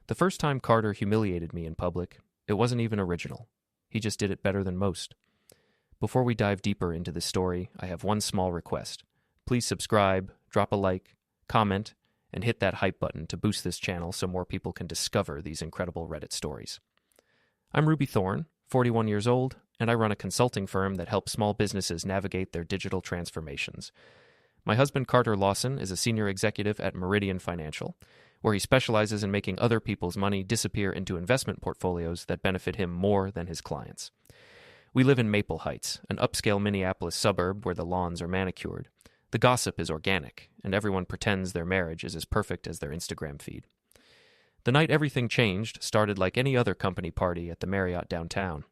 The first time Carter humiliated me in public, it wasn't even original. He just did it better than most. Before we dive deeper into this story, I have one small request. Please subscribe, drop a like, comment, and hit that hype button to boost this channel so more people can discover these incredible Reddit stories. I'm Ruby Thorne, 41 years old, and I run a consulting firm that helps small businesses navigate their digital transformations. My husband Carter Lawson is a senior executive at Meridian Financial, where he specializes in making other people's money disappear into investment portfolios that benefit him more than his clients. We live in Maple Heights, an upscale Minneapolis suburb where the lawns are manicured. The gossip is organic, and everyone pretends their marriage is as perfect as their Instagram feed. The night everything changed started like any other company party at the Marriott downtown.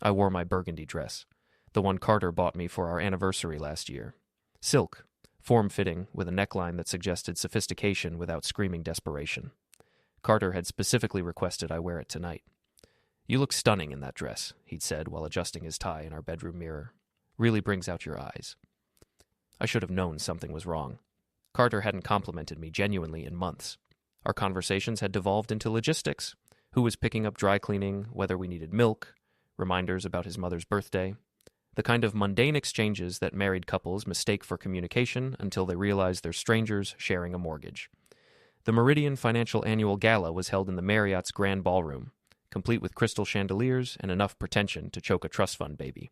I wore my burgundy dress, the one Carter bought me for our anniversary last year. Silk, form-fitting, with a neckline that suggested sophistication without screaming desperation. Carter had specifically requested I wear it tonight. "You look stunning in that dress," he'd said while adjusting his tie in our bedroom mirror. "Really brings out your eyes." I should have known something was wrong. Carter hadn't complimented me genuinely in months. Our conversations had devolved into logistics. Who was picking up dry cleaning, whether we needed milk, reminders about his mother's birthday. The kind of mundane exchanges that married couples mistake for communication until they realize they're strangers sharing a mortgage. The Meridian Financial Annual Gala was held in the Marriott's Grand Ballroom, complete with crystal chandeliers and enough pretension to choke a trust fund baby.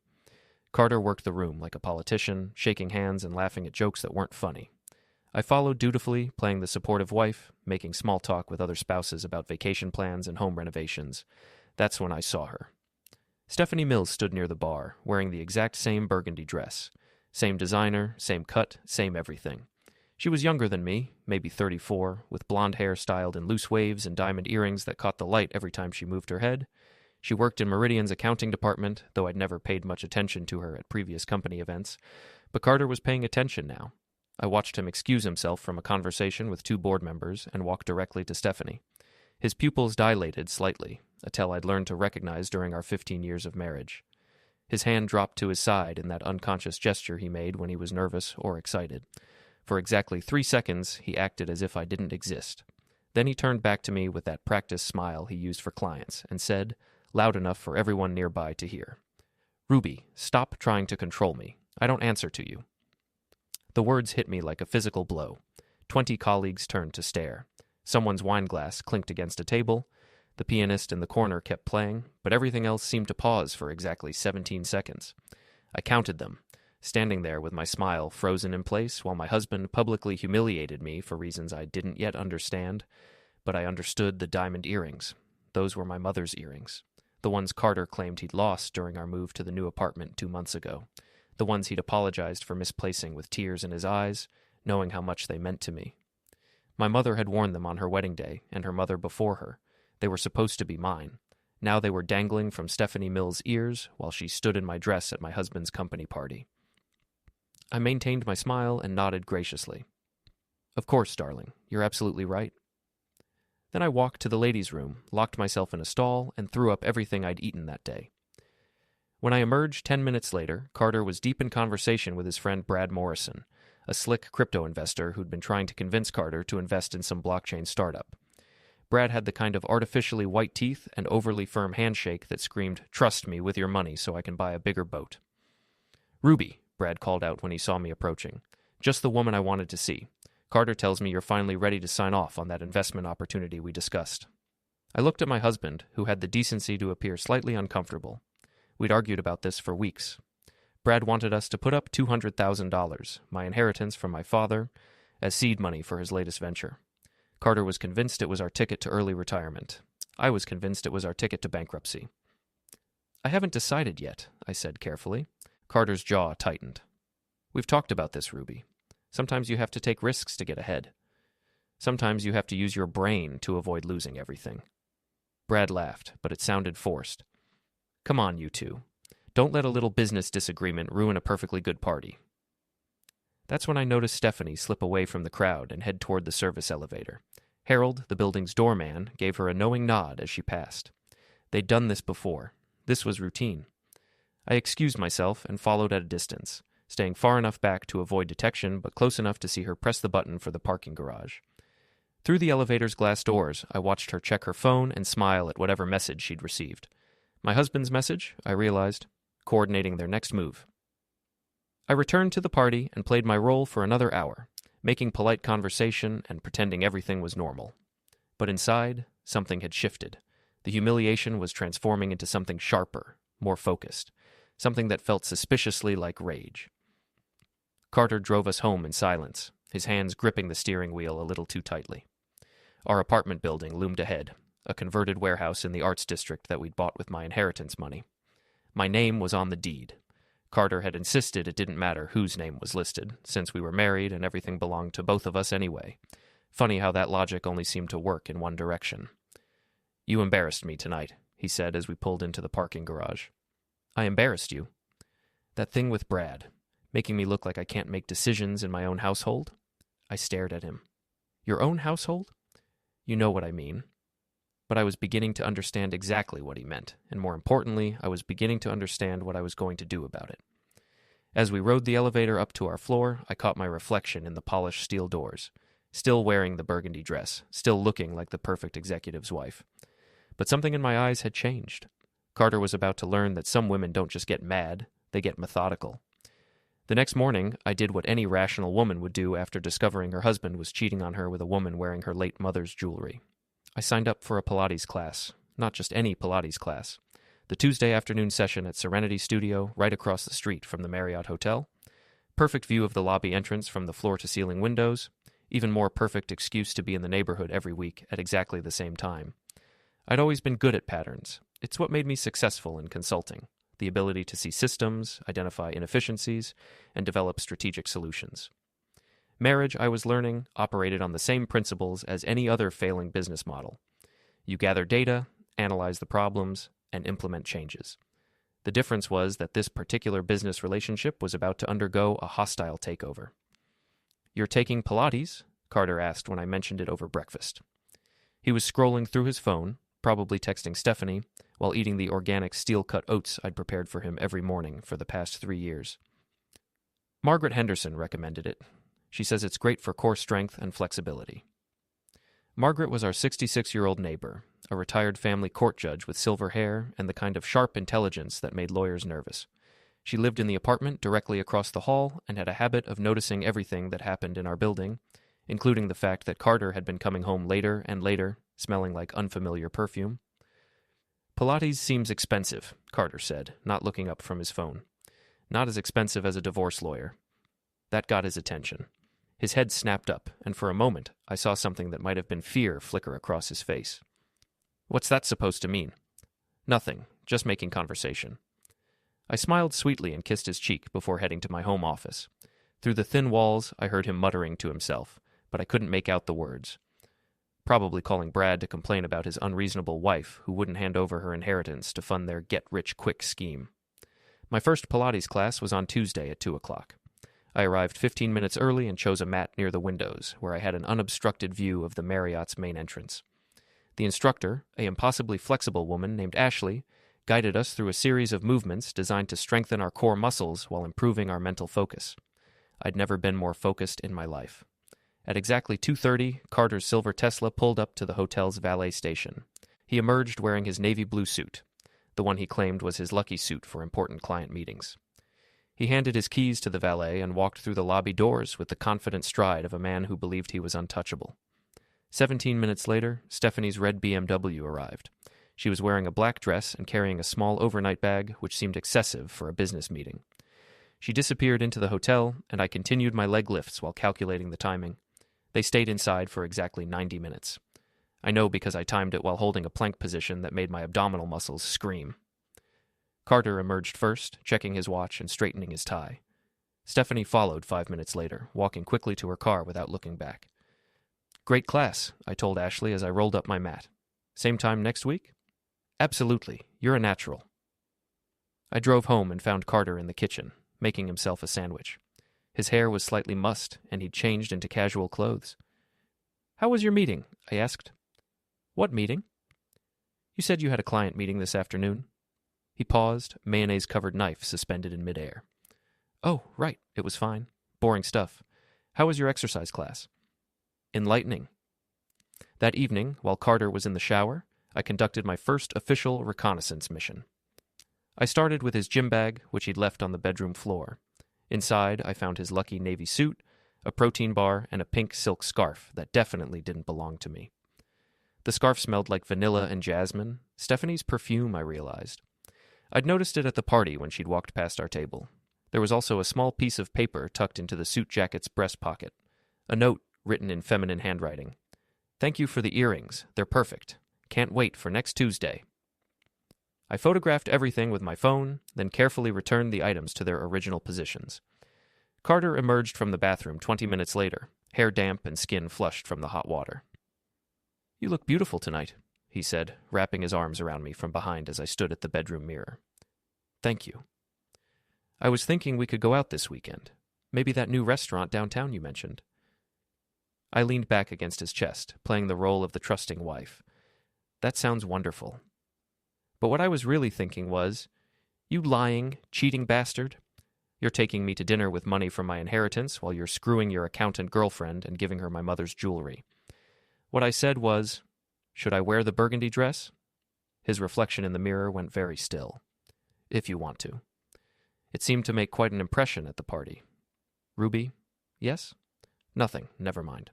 Carter worked the room like a politician, shaking hands and laughing at jokes that weren't funny. I followed dutifully, playing the supportive wife, making small talk with other spouses about vacation plans and home renovations. That's when I saw her. Stephanie Mills stood near the bar, wearing the exact same burgundy dress. Same designer, same cut, same everything. She was younger than me, maybe 34, with blonde hair styled in loose waves and diamond earrings that caught the light every time she moved her head. She worked in Meridian's accounting department, though I'd never paid much attention to her at previous company events. But Carter was paying attention now. I watched him excuse himself from a conversation with two board members and walk directly to Stephanie. His pupils dilated slightly, a tell I'd learned to recognize during our 15 years of marriage. His hand dropped to his side in that unconscious gesture he made when he was nervous or excited. For exactly 3 seconds, he acted as if I didn't exist. Then he turned back to me with that practiced smile he used for clients and said, loud enough for everyone nearby to hear, "Ruby, stop trying to control me. I don't answer to you." The words hit me like a physical blow. 20 colleagues turned to stare. Someone's wine glass clinked against a table. The pianist in the corner kept playing, but everything else seemed to pause for exactly 17 seconds. I counted them, standing there with my smile frozen in place while my husband publicly humiliated me for reasons I didn't yet understand, but I understood the diamond earrings. Those were my mother's earrings. The ones Carter claimed he'd lost during our move to the new apartment 2 months ago. The ones he'd apologized for misplacing with tears in his eyes, knowing how much they meant to me. My mother had worn them on her wedding day, and her mother before her. They were supposed to be mine. Now they were dangling from Stephanie Mills' ears while she stood in my dress at my husband's company party. I maintained my smile and nodded graciously. "Of course, darling. You're absolutely right." Then I walked to the ladies' room, locked myself in a stall, and threw up everything I'd eaten that day. When I emerged 10 minutes later, Carter was deep in conversation with his friend Brad Morrison, a slick crypto investor who'd been trying to convince Carter to invest in some blockchain startup. Brad had the kind of artificially white teeth and overly firm handshake that screamed, "Trust me with your money so I can buy a bigger boat." "Ruby," Brad called out when he saw me approaching. "Just the woman I wanted to see. Carter tells me you're finally ready to sign off on that investment opportunity we discussed." I looked at my husband, who had the decency to appear slightly uncomfortable. We'd argued about this for weeks. Brad wanted us to put up $200,000, my inheritance from my father, as seed money for his latest venture. Carter was convinced it was our ticket to early retirement. I was convinced it was our ticket to bankruptcy. "I haven't decided yet," I said carefully. Carter's jaw tightened. "We've talked about this, Ruby. Sometimes you have to take risks to get ahead. Sometimes you have to use your brain to avoid losing everything." Brad laughed, but it sounded forced. "Come on, you two. Don't let a little business disagreement ruin a perfectly good party." That's when I noticed Stephanie slip away from the crowd and head toward the service elevator. Harold, the building's doorman, gave her a knowing nod as she passed. They'd done this before. This was routine. I excused myself and followed at a distance, staying far enough back to avoid detection but close enough to see her press the button for the parking garage. Through the elevator's glass doors, I watched her check her phone and smile at whatever message she'd received. My husband's message, I realized, coordinating their next move. I returned to the party and played my role for another hour, making polite conversation and pretending everything was normal. But inside, something had shifted. The humiliation was transforming into something sharper, more focused, something that felt suspiciously like rage. Carter drove us home in silence, his hands gripping the steering wheel a little too tightly. Our apartment building loomed ahead, a converted warehouse in the arts district that we'd bought with my inheritance money. My name was on the deed. Carter had insisted it didn't matter whose name was listed, since we were married and everything belonged to both of us anyway. Funny how that logic only seemed to work in one direction. "You embarrassed me tonight," he said as we pulled into the parking garage. "I embarrassed you?" "That thing with Brad, making me look like I can't make decisions in my own household?" I stared at him. "Your own household?" "You know what I mean." But I was beginning to understand exactly what he meant, and more importantly, I was beginning to understand what I was going to do about it. As we rode the elevator up to our floor, I caught my reflection in the polished steel doors, still wearing the burgundy dress, still looking like the perfect executive's wife. But something in my eyes had changed. Carter was about to learn that some women don't just get mad, they get methodical. The next morning, I did what any rational woman would do after discovering her husband was cheating on her with a woman wearing her late mother's jewelry. I signed up for a Pilates class, not just any Pilates class. The Tuesday afternoon session at Serenity Studio, right across the street from the Marriott Hotel. Perfect view of the lobby entrance from the floor-to-ceiling windows. Even more perfect excuse to be in the neighborhood every week at exactly the same time. I'd always been good at patterns. It's what made me successful in consulting. The ability to see systems, identify inefficiencies, and develop strategic solutions. Marriage, I was learning, operated on the same principles as any other failing business model. You gather data, analyze the problems, and implement changes. The difference was that this particular business relationship was about to undergo a hostile takeover. "You're taking Pilates?" Carter asked when I mentioned it over breakfast. He was scrolling through his phone, probably texting Stephanie, while eating the organic steel-cut oats I'd prepared for him every morning for the past 3 years. "Margaret Henderson recommended it. She says it's great for core strength and flexibility." Margaret was our 66-year-old neighbor, a retired family court judge with silver hair and the kind of sharp intelligence that made lawyers nervous. She lived in the apartment directly across the hall and had a habit of noticing everything that happened in our building, including the fact that Carter had been coming home later and later, smelling like unfamiliar perfume. "Pilates seems expensive," Carter said, not looking up from his phone. "Not as expensive as a divorce lawyer." That got his attention. His head snapped up, and for a moment, I saw something that might have been fear flicker across his face. "What's that supposed to mean?" "Nothing, just making conversation." I smiled sweetly and kissed his cheek before heading to my home office. Through the thin walls, I heard him muttering to himself, but I couldn't make out the words. Probably calling Brad to complain about his unreasonable wife who wouldn't hand over her inheritance to fund their get-rich-quick scheme. My first Pilates class was on Tuesday at 2 o'clock. I arrived 15 minutes early and chose a mat near the windows, where I had an unobstructed view of the Marriott's main entrance. The instructor, a impossibly flexible woman named Ashley, guided us through a series of movements designed to strengthen our core muscles while improving our mental focus. I'd never been more focused in my life. At exactly 2:30, Carter's silver Tesla pulled up to the hotel's valet station. He emerged wearing his navy blue suit, the one he claimed was his lucky suit for important client meetings. He handed his keys to the valet and walked through the lobby doors with the confident stride of a man who believed he was untouchable. 17 minutes later, Stephanie's red BMW arrived. She was wearing a black dress and carrying a small overnight bag, which seemed excessive for a business meeting. She disappeared into the hotel, and I continued my leg lifts while calculating the timing. They stayed inside for exactly 90 minutes. I know because I timed it while holding a plank position that made my abdominal muscles scream. Carter emerged first, checking his watch and straightening his tie. Stephanie followed 5 minutes later, walking quickly to her car without looking back. "Great class," I told Ashley as I rolled up my mat. "Same time next week?" "Absolutely. You're a natural." I drove home and found Carter in the kitchen, making himself a sandwich. His hair was slightly mussed, and he'd changed into casual clothes. "How was your meeting?" I asked. "What meeting?" "You said you had a client meeting this afternoon." He paused, mayonnaise-covered knife suspended in midair. "Oh, right. It was fine. Boring stuff. How was your exercise class?" "Enlightening." That evening, while Carter was in the shower, I conducted my first official reconnaissance mission. I started with his gym bag, which he'd left on the bedroom floor. Inside, I found his lucky navy suit, a protein bar, and a pink silk scarf that definitely didn't belong to me. The scarf smelled like vanilla and jasmine, Stephanie's perfume, I realized. I'd noticed it at the party when she'd walked past our table. There was also a small piece of paper tucked into the suit jacket's breast pocket, a note written in feminine handwriting. "Thank you for the earrings. They're perfect. Can't wait for next Tuesday." I photographed everything with my phone, then carefully returned the items to their original positions. Carter emerged from the bathroom 20 minutes later, hair damp and skin flushed from the hot water. "You look beautiful tonight," he said, wrapping his arms around me from behind as I stood at the bedroom mirror. "Thank you. I was thinking we could go out this weekend. Maybe that new restaurant downtown you mentioned." I leaned back against his chest, playing the role of the trusting wife. "That sounds wonderful." But what I was really thinking was, "You lying, cheating bastard. You're taking me to dinner with money from my inheritance while you're screwing your accountant girlfriend and giving her my mother's jewelry." What I said was, "Should I wear the burgundy dress?" His reflection in the mirror went very still. "If you want to." It seemed to make quite an impression at the party. "Ruby, yes?" "Nothing, never mind."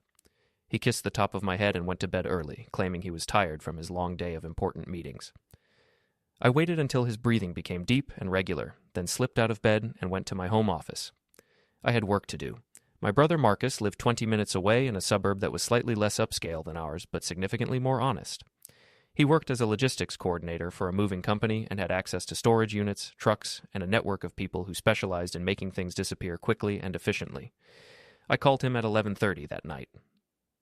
He kissed the top of my head and went to bed early, claiming he was tired from his long day of important meetings. I waited until his breathing became deep and regular, then slipped out of bed and went to my home office. I had work to do. My brother Marcus lived 20 minutes away in a suburb that was slightly less upscale than ours, but significantly more honest. He worked as a logistics coordinator for a moving company and had access to storage units, trucks, and a network of people who specialized in making things disappear quickly and efficiently. I called him at 11:30 that night.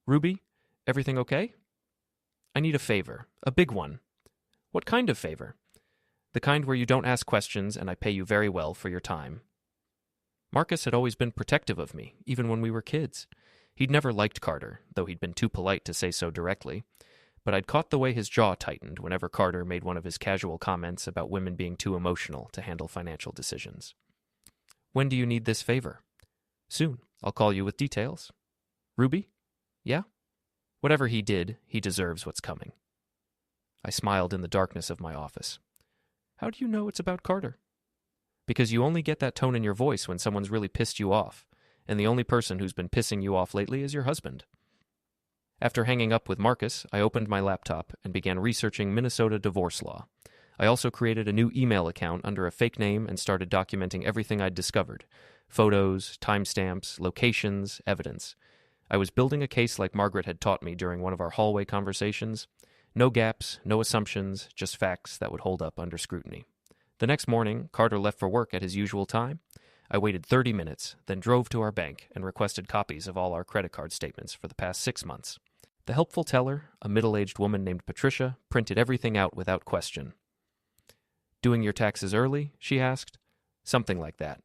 "Ruby, everything okay?" "I need a favor. A big one." "What kind of favor?" "The kind where you don't ask questions and I pay you very well for your time." Marcus had always been protective of me, even when we were kids. He'd never liked Carter, though he'd been too polite to say so directly. But I'd caught the way his jaw tightened whenever Carter made one of his casual comments about women being too emotional to handle financial decisions. "When do you need this favor?" "Soon. I'll call you with details." "Ruby?" "Yeah?" Whatever he did, he deserves what's coming. I smiled in the darkness of my office. "How do you know it's about Carter?" "Because you only get that tone in your voice when someone's really pissed you off, and the only person who's been pissing you off lately is your husband." After hanging up with Marcus, I opened my laptop and began researching Minnesota divorce law. I also created a new email account under a fake name and started documenting everything I'd discovered: photos, timestamps, locations, evidence. I was building a case like Margaret had taught me during one of our hallway conversations. No gaps, no assumptions, just facts that would hold up under scrutiny. The next morning, Carter left for work at his usual time. I waited 30 minutes, then drove to our bank and requested copies of all our credit card statements for the past 6 months. The helpful teller, a middle-aged woman named Patricia, printed everything out without question. "Doing your taxes early?" she asked. "Something like that."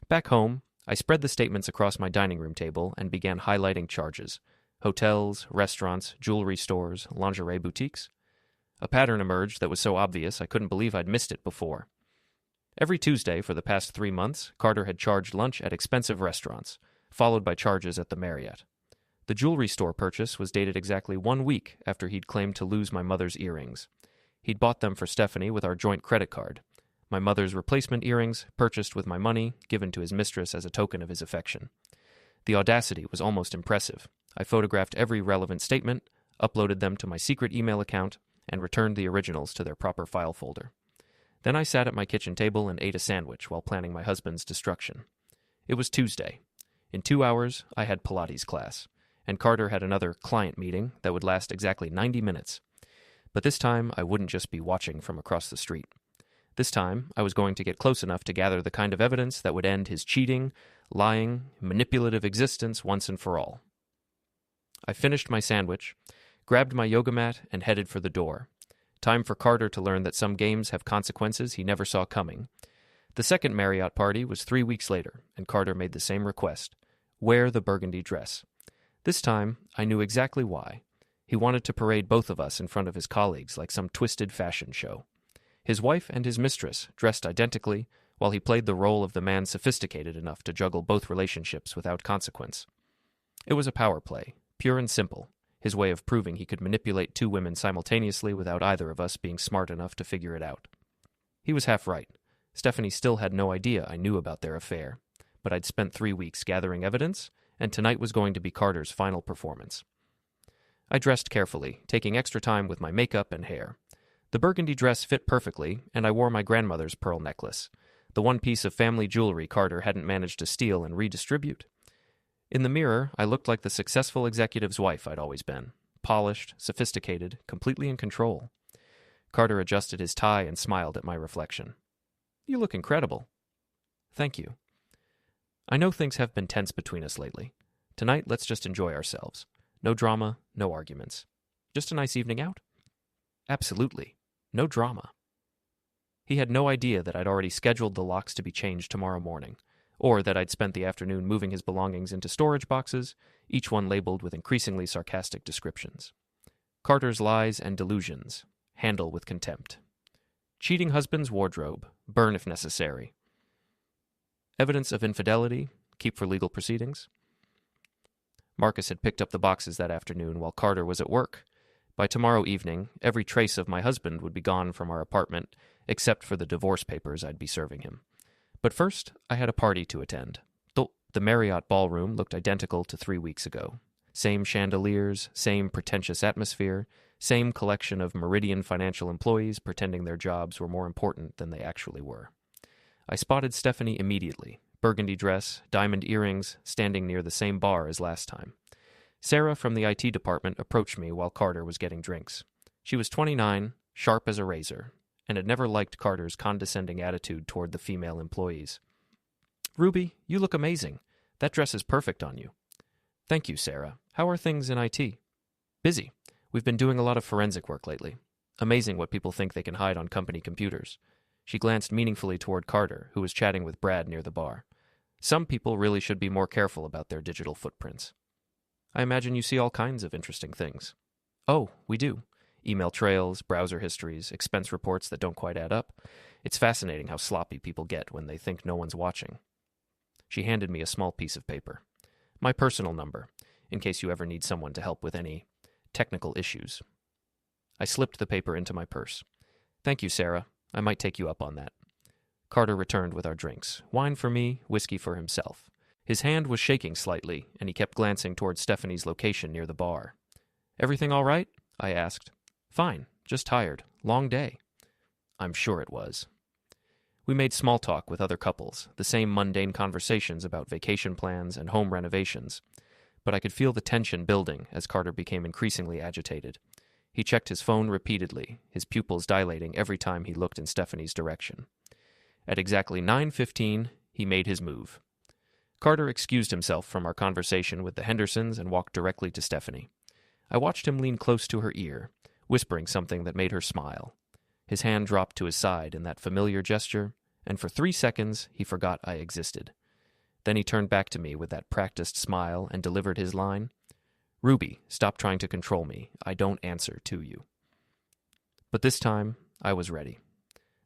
Back home, I spread the statements across my dining room table and began highlighting charges: hotels, restaurants, jewelry stores, lingerie boutiques. A pattern emerged that was so obvious I couldn't believe I'd missed it before. Every Tuesday for the past 3 months, Carter had charged lunch at expensive restaurants, followed by charges at the Marriott. The jewelry store purchase was dated exactly 1 week after he'd claimed to lose my mother's earrings. He'd bought them for Stephanie with our joint credit card. My mother's replacement earrings, purchased with my money, given to his mistress as a token of his affection. The audacity was almost impressive. I photographed every relevant statement, uploaded them to my secret email account, and returned the originals to their proper file folder. Then I sat at my kitchen table and ate a sandwich while planning my husband's destruction. It was Tuesday. In 2 hours, I had Pilates class, and Carter had another client meeting that would last exactly 90 minutes. But this time, I wouldn't just be watching from across the street. This time, I was going to get close enough to gather the kind of evidence that would end his cheating, lying, manipulative existence once and for all. I finished my sandwich, grabbed my yoga mat, and headed for the door. Time for Carter to learn that some games have consequences he never saw coming. The second Marriott party was 3 weeks later, and Carter made the same request: wear the burgundy dress. This time, I knew exactly why. He wanted to parade both of us in front of his colleagues like some twisted fashion show. His wife and his mistress dressed identically, while he played the role of the man sophisticated enough to juggle both relationships without consequence. It was a power play, pure and simple. his way of proving he could manipulate two women simultaneously without either of us being smart enough to figure it out. He was half right. Stephanie still had no idea I knew about their affair, but I'd spent 3 weeks gathering evidence, and tonight was going to be Carter's final performance. I dressed carefully, taking extra time with my makeup and hair. The burgundy dress fit perfectly, and I wore my grandmother's pearl necklace, the one piece of family jewelry Carter hadn't managed to steal and redistribute. In the mirror, I looked like the successful executive's wife I'd always been, polished, sophisticated, completely in control. Carter adjusted his tie and smiled at my reflection. "You look incredible." "Thank you." "I know things have been tense between us lately. Tonight, let's just enjoy ourselves. No drama, no arguments. Just a nice evening out?" "Absolutely. No drama." He had no idea that I'd already scheduled the locks to be changed tomorrow morning, or that I'd spent the afternoon moving his belongings into storage boxes, each one labeled with increasingly sarcastic descriptions. Carter's lies and delusions. Handle with contempt. Cheating husband's wardrobe. Burn if necessary. Evidence of infidelity. Keep for legal proceedings. Marcus had picked up the boxes that afternoon while Carter was at work. By tomorrow evening, every trace of my husband would be gone from our apartment, except for the divorce papers I'd be serving him. But first, I had a party to attend. The Marriott ballroom looked identical to 3 weeks ago. Same chandeliers, same pretentious atmosphere, same collection of Meridian Financial employees pretending their jobs were more important than they actually were. I spotted Stephanie immediately, burgundy dress, diamond earrings, standing near the same bar as last time. Sarah from the IT department approached me while Carter was getting drinks. She was 29, sharp as a razor, and had never liked Carter's condescending attitude toward the female employees. "Ruby, you look amazing. That dress is perfect on you." "Thank you, Sarah. How are things in IT?" "Busy. We've been doing a lot of forensic work lately. Amazing what people think they can hide on company computers." She glanced meaningfully toward Carter, who was chatting with Brad near the bar. "Some people really should be more careful about their digital footprints." "I imagine you see all kinds of interesting things." "Oh, we do. Email trails, browser histories, expense reports that don't quite add up. It's fascinating how sloppy people get when they think no one's watching." She handed me a small piece of paper. "My personal number, in case you ever need someone to help with any technical issues." I slipped the paper into my purse. "Thank you, Sarah. I might take you up on that." Carter returned with our drinks. Wine for me, whiskey for himself. His hand was shaking slightly, and he kept glancing toward Stephanie's location near the bar. "Everything all right?" I asked. "Fine. Just tired. Long day." I'm sure it was. We made small talk with other couples, the same mundane conversations about vacation plans and home renovations, but I could feel the tension building as Carter became increasingly agitated. He checked his phone repeatedly, his pupils dilating every time he looked in Stephanie's direction. At exactly 9:15, he made his move. Carter excused himself from our conversation with the Hendersons and walked directly to Stephanie. I watched him lean close to her ear, whispering something that made her smile. His hand dropped to his side in that familiar gesture, and for 3 seconds he forgot I existed. Then he turned back to me with that practiced smile and delivered his line, "Ruby, stop trying to control me. I don't answer to you." But this time, I was ready.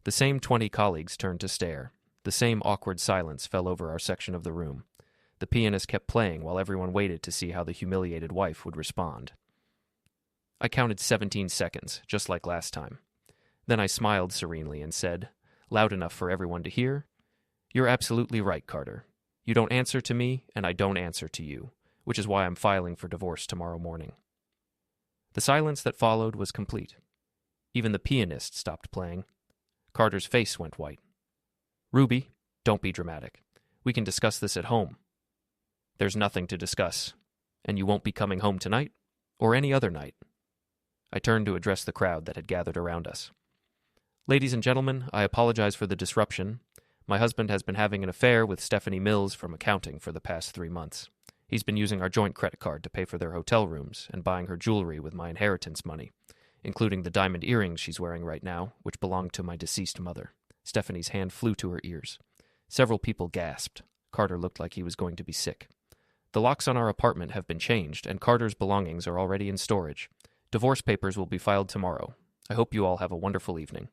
The same 20 colleagues turned to stare. The same awkward silence fell over our section of the room. The pianist kept playing while everyone waited to see how the humiliated wife would respond. I counted 17 seconds, just like last time. Then I smiled serenely and said, loud enough for everyone to hear, "You're absolutely right, Carter. You don't answer to me, and I don't answer to you, which is why I'm filing for divorce tomorrow morning." The silence that followed was complete. Even the pianist stopped playing. Carter's face went white. "Ruby, don't be dramatic. We can discuss this at home." "There's nothing to discuss, and you won't be coming home tonight, or any other night." I turned to address the crowd that had gathered around us. "Ladies and gentlemen, I apologize for the disruption. My husband has been having an affair with Stephanie Mills from accounting for the past 3 months. He's been using our joint credit card to pay for their hotel rooms and buying her jewelry with my inheritance money, including the diamond earrings she's wearing right now, which belonged to my deceased mother." Stephanie's hand flew to her ears. Several people gasped. Carter looked like he was going to be sick. "The locks on our apartment have been changed, and Carter's belongings are already in storage. Divorce papers will be filed tomorrow. I hope you all have a wonderful evening."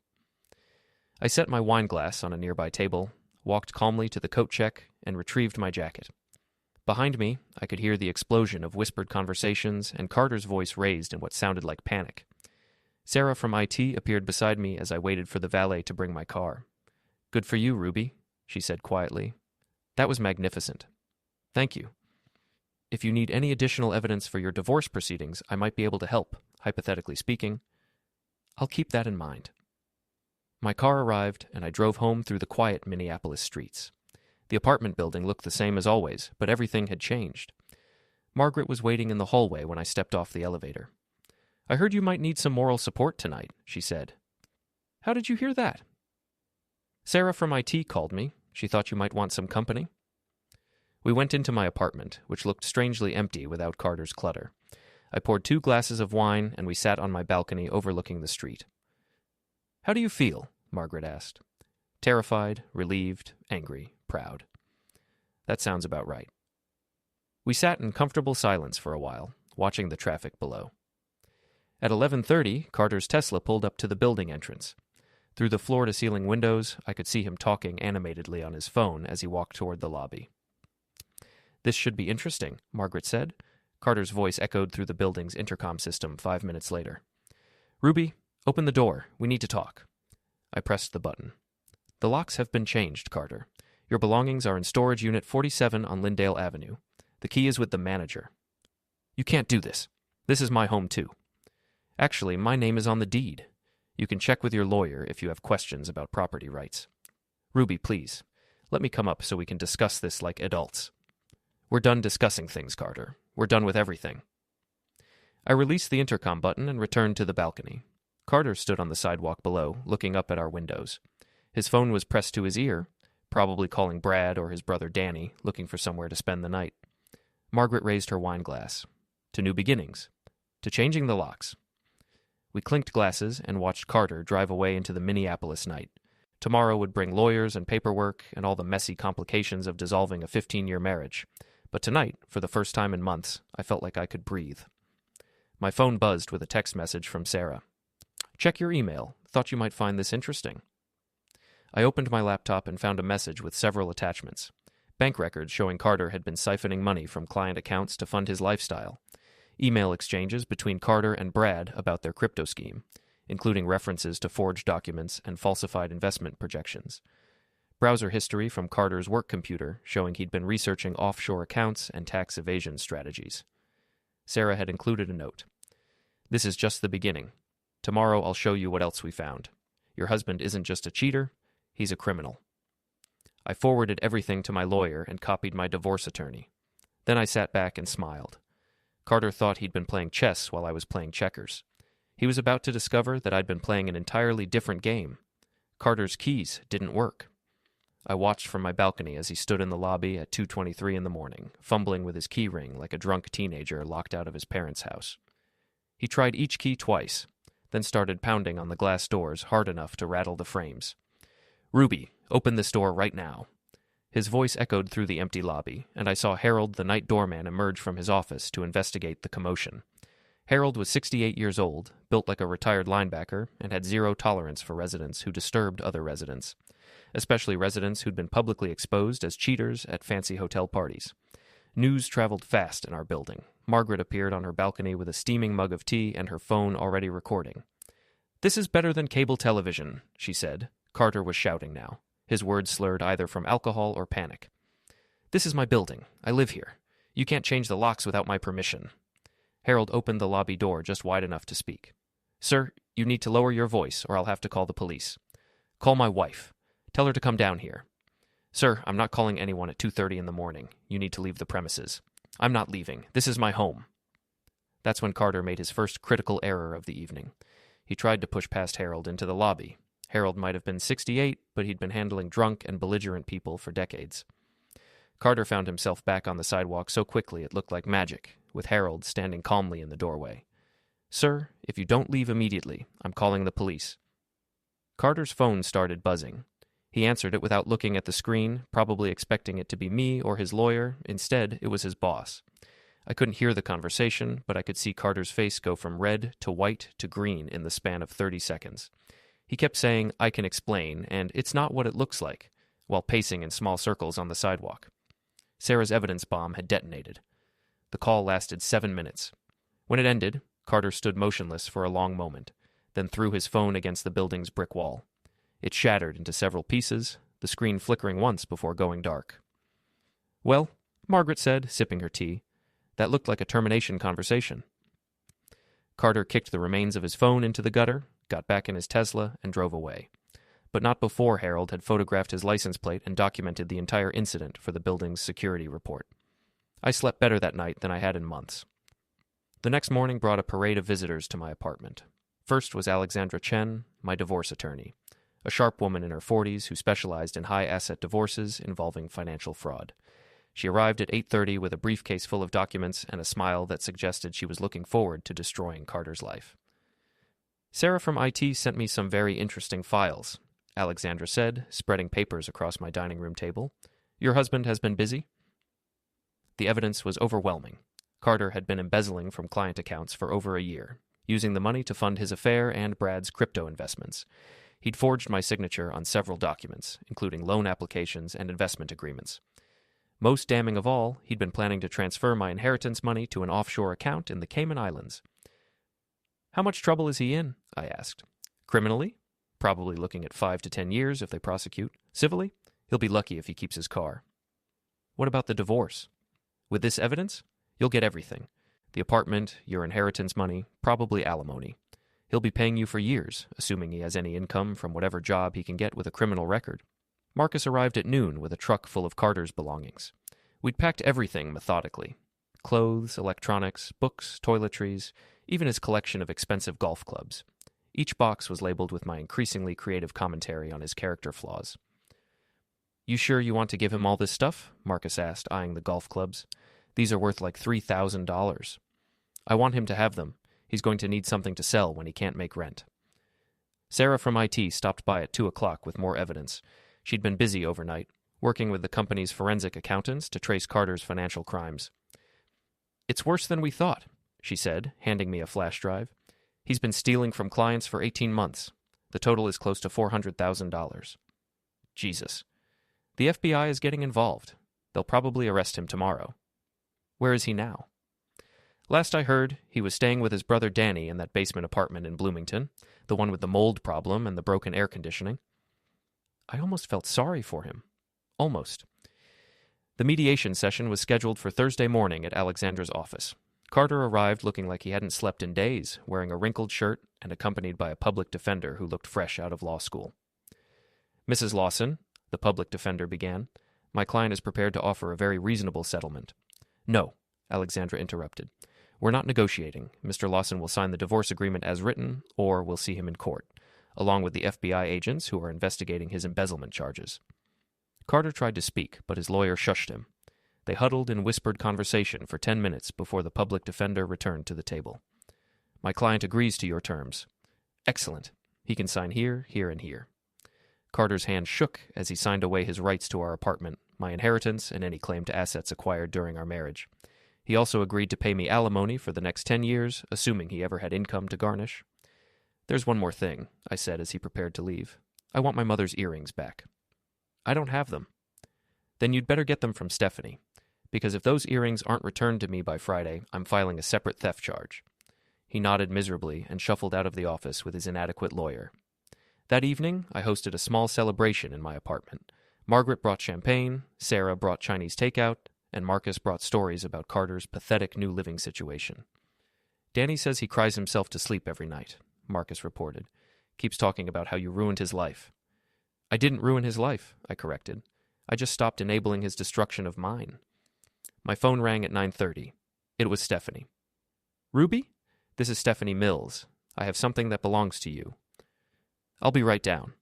I set my wine glass on a nearby table, walked calmly to the coat check, and retrieved my jacket. Behind me, I could hear the explosion of whispered conversations and Carter's voice raised in what sounded like panic. Sarah from IT appeared beside me as I waited for the valet to bring my car. "Good for you, Ruby," she said quietly. "That was magnificent. Thank you. If you need any additional evidence for your divorce proceedings, I might be able to help, hypothetically speaking. I'll keep that in mind." My car arrived, and I drove home through the quiet Minneapolis streets. The apartment building looked the same as always, but everything had changed. Margaret was waiting in the hallway when I stepped off the elevator. "I heard you might need some moral support tonight," she said. "How did you hear that?" "Sarah from IT called me. She thought you might want some company." We went into my apartment, which looked strangely empty without Carter's clutter. I poured 2 glasses of wine, and we sat on my balcony overlooking the street. "How do you feel?" Margaret asked. "Terrified, relieved, angry, proud." "That sounds about right." We sat in comfortable silence for a while, watching the traffic below. At 11:30, Carter's Tesla pulled up to the building entrance. Through the floor-to-ceiling windows, I could see him talking animatedly on his phone as he walked toward the lobby. "This should be interesting," Margaret said. Carter's voice echoed through the building's intercom system 5 minutes later. "Ruby, open the door. We need to talk." I pressed the button. "The locks have been changed, Carter. Your belongings are in storage unit 47 on Lyndale Avenue. The key is with the manager." "You can't do this. This is my home, too." "Actually, my name is on the deed. You can check with your lawyer if you have questions about property rights." "Ruby, please. Let me come up so we can discuss this like adults." "We're done discussing things, Carter. We're done with everything." I released the intercom button and returned to the balcony. Carter stood on the sidewalk below, looking up at our windows. His phone was pressed to his ear, probably calling Brad or his brother Danny, looking for somewhere to spend the night. Margaret raised her wine glass. To new beginnings. To changing the locks. We clinked glasses and watched Carter drive away into the Minneapolis night. Tomorrow would bring lawyers and paperwork and all the messy complications of dissolving a 15-year marriage. But tonight, for the first time in months, I felt like I could breathe. My phone buzzed with a text message from Sarah. "Check your email. Thought you might find this interesting." I opened my laptop and found a message with several attachments. Bank records showing Carter had been siphoning money from client accounts to fund his lifestyle. Email exchanges between Carter and Brad about their crypto scheme, including references to forged documents and falsified investment projections. Browser history from Carter's work computer showing he'd been researching offshore accounts and tax evasion strategies. Sarah had included a note. "This is just the beginning. Tomorrow I'll show you what else we found. Your husband isn't just a cheater, he's a criminal." I forwarded everything to my lawyer and copied my divorce attorney. Then I sat back and smiled. Carter thought he'd been playing chess while I was playing checkers. He was about to discover that I'd been playing an entirely different game. Carter's keys didn't work. I watched from my balcony as he stood in the lobby at 2:23 in the morning, fumbling with his key ring like a drunk teenager locked out of his parents' house. He tried each key twice, then started pounding on the glass doors hard enough to rattle the frames. "Ruby, open this door right now." His voice echoed through the empty lobby, and I saw Harold, the night doorman, emerge from his office to investigate the commotion. Harold was 68 years old, built like a retired linebacker, and had zero tolerance for residents who disturbed other residents, especially residents who'd been publicly exposed as cheaters at fancy hotel parties. News traveled fast in our building. Margaret appeared on her balcony with a steaming mug of tea and her phone already recording. "This is better than cable television," she said. Carter was shouting now, his words slurred either from alcohol or panic. "This is my building. I live here. You can't change the locks without my permission." Harold opened the lobby door just wide enough to speak. "Sir, you need to lower your voice or I'll have to call the police. Call my wife. Tell her to come down here." "Sir, I'm not calling anyone at 2:30 in the morning. You need to leave the premises." "I'm not leaving. This is my home." That's when Carter made his first critical error of the evening. He tried to push past Harold into the lobby. Harold might have been 68, but he'd been handling drunk and belligerent people for decades. Carter found himself back on the sidewalk so quickly it looked like magic, with Harold standing calmly in the doorway. "Sir, if you don't leave immediately, I'm calling the police." Carter's phone started buzzing. He answered it without looking at the screen, probably expecting it to be me or his lawyer. Instead, it was his boss. I couldn't hear the conversation, but I could see Carter's face go from red to white to green in the span of 30 seconds. He kept saying, "I can explain," and "it's not what it looks like," while pacing in small circles on the sidewalk. Sarah's evidence bomb had detonated. The call lasted 7 minutes. When it ended, Carter stood motionless for a long moment, then threw his phone against the building's brick wall. It shattered into several pieces, the screen flickering once before going dark. "Well," Margaret said, sipping her tea, "that looked like a termination conversation." Carter kicked the remains of his phone into the gutter, got back in his Tesla, and drove away. But not before Harold had photographed his license plate and documented the entire incident for the building's security report. I slept better that night than I had in months. The next morning brought a parade of visitors to my apartment. First was Alexandra Chen, my divorce attorney, a sharp woman in her 40s who specialized in high-asset divorces involving financial fraud. She arrived at 8:30 with a briefcase full of documents and a smile that suggested she was looking forward to destroying Carter's life. "Sarah from IT sent me some very interesting files," Alexandra said, spreading papers across my dining room table. "Your husband has been busy?" The evidence was overwhelming. Carter had been embezzling from client accounts for over a year, using the money to fund his affair and Brad's crypto investments. He'd forged my signature on several documents, including loan applications and investment agreements. Most damning of all, he'd been planning to transfer my inheritance money to an offshore account in the Cayman Islands. "How much trouble is he in?" I asked. "Criminally? Probably looking at 5 to 10 years if they prosecute. Civilly? He'll be lucky if he keeps his car." "What about the divorce?" "With this evidence, you'll get everything. The apartment, your inheritance money, probably alimony. He'll be paying you for years, assuming he has any income from whatever job he can get with a criminal record." Marcus arrived at noon with a truck full of Carter's belongings. We'd packed everything methodically. Clothes, electronics, books, toiletries, even his collection of expensive golf clubs. Each box was labeled with my increasingly creative commentary on his character flaws. "You sure you want to give him all this stuff?" Marcus asked, eyeing the golf clubs. "These are worth like $3,000. "I want him to have them. He's going to need something to sell when he can't make rent." Sarah from IT stopped by at 2 o'clock with more evidence. She'd been busy overnight, working with the company's forensic accountants to trace Carter's financial crimes. "It's worse than we thought," she said, handing me a flash drive. "He's been stealing from clients for 18 months. The total is close to $400,000. Jesus. The FBI is getting involved. They'll probably arrest him tomorrow. Where is he now?" "Last I heard, he was staying with his brother Danny in that basement apartment in Bloomington, the one with the mold problem and the broken air conditioning." I almost felt sorry for him. Almost. The mediation session was scheduled for Thursday morning at Alexandra's office. Carter arrived looking like he hadn't slept in days, wearing a wrinkled shirt and accompanied by a public defender who looked fresh out of law school. "Mrs. Lawson," the public defender began, "my client is prepared to offer a very reasonable settlement." "No," Alexandra interrupted. "We're not negotiating. Mr. Lawson will sign the divorce agreement as written, or we'll see him in court, along with the FBI agents who are investigating his embezzlement charges." Carter tried to speak, but his lawyer shushed him. They huddled in whispered conversation for 10 minutes before the public defender returned to the table. "My client agrees to your terms." "Excellent. He can sign here, here, and here." Carter's hand shook as he signed away his rights to our apartment, my inheritance, and any claim to assets acquired during our marriage. He also agreed to pay me alimony for the next 10 years, assuming he ever had income to garnish. "There's one more thing," I said as he prepared to leave. "I want my mother's earrings back." "I don't have them." "Then you'd better get them from Stephanie, because if those earrings aren't returned to me by Friday, I'm filing a separate theft charge." He nodded miserably and shuffled out of the office with his inadequate lawyer. That evening, I hosted a small celebration in my apartment. Margaret brought champagne, Sarah brought Chinese takeout, and Marcus brought stories about Carter's pathetic new living situation. "Danny says he cries himself to sleep every night," Marcus reported. "Keeps talking about how you ruined his life." "I didn't ruin his life," I corrected. "I just stopped enabling his destruction of mine." My phone rang at 9:30. It was Stephanie. "Ruby? This is Stephanie Mills. I have something that belongs to you." "I'll be right down."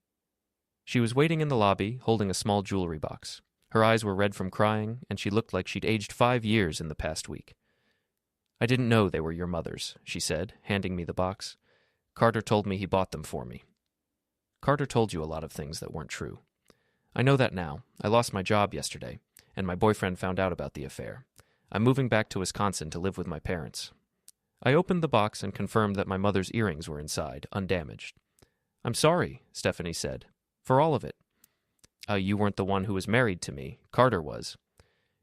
She was waiting in the lobby, holding a small jewelry box. Her eyes were red from crying, and she looked like she'd aged 5 years in the past week. "I didn't know they were your mother's," she said, handing me the box. "Carter told me he bought them for me." "Carter told you a lot of things that weren't true." "I know that now. I lost my job yesterday, and my boyfriend found out about the affair. I'm moving back to Wisconsin to live with my parents." I opened the box and confirmed that my mother's earrings were inside, undamaged. "I'm sorry," Stephanie said. "For all of it." You weren't the one who was married to me. Carter was."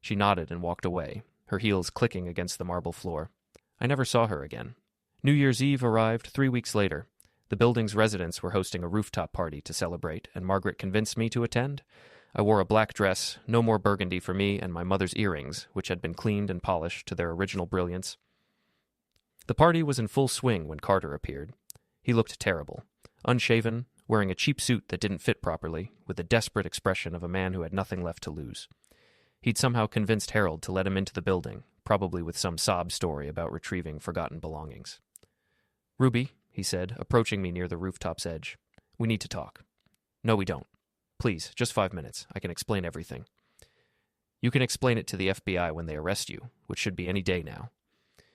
She nodded and walked away, her heels clicking against the marble floor. I never saw her again. New Year's Eve arrived 3 weeks later. The building's residents were hosting a rooftop party to celebrate, and Margaret convinced me to attend. I wore a black dress, no more burgundy for me, and my mother's earrings, which had been cleaned and polished to their original brilliance. The party was in full swing when Carter appeared. He looked terrible, unshaven, wearing a cheap suit that didn't fit properly, with the desperate expression of a man who had nothing left to lose. He'd somehow convinced Harold to let him into the building, probably with some sob story about retrieving forgotten belongings. "Ruby," he said, approaching me near the rooftop's edge, "we need to talk." "No, we don't. Please, just 5 minutes. I can explain everything." "You can explain it to the FBI when they arrest you, which should be any day now."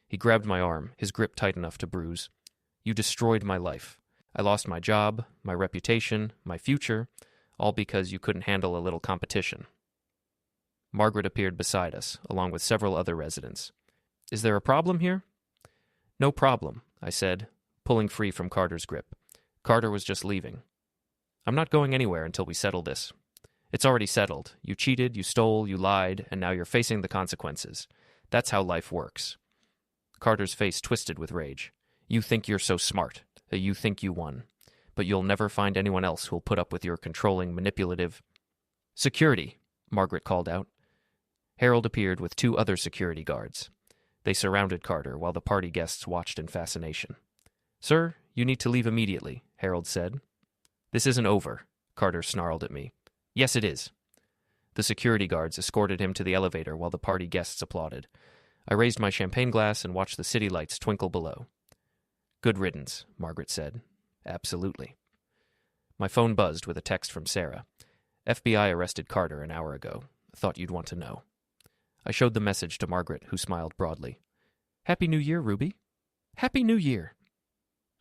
He grabbed my arm, his grip tight enough to bruise. "You destroyed my life. I lost my job, my reputation, my future, all because you couldn't handle a little competition." Margaret appeared beside us, along with several other residents. "Is there a problem here?" "No problem," I said, pulling free from Carter's grip. Carter was just leaving. "I'm not going anywhere until we settle this. It's already settled. You cheated, you stole, you lied, and now you're facing the consequences. That's how life works." Carter's face twisted with rage. "You think you're so smart, that you think you won. But you'll never find anyone else who'll put up with your controlling, manipulative—" "Security," Margaret called out. Harold appeared with 2 other security guards. They surrounded Carter while the party guests watched in fascination. "Sir, you need to leave immediately," Harold said. "This isn't over," Carter snarled at me. "Yes, it is." The security guards escorted him to the elevator while the party guests applauded. I raised my champagne glass and watched the city lights twinkle below. "Good riddance," Margaret said. "Absolutely." My phone buzzed with a text from Sarah. "FBI arrested Carter an hour ago. Thought you'd want to know." I showed the message to Margaret, who smiled broadly. "Happy New Year, Ruby." "Happy New Year."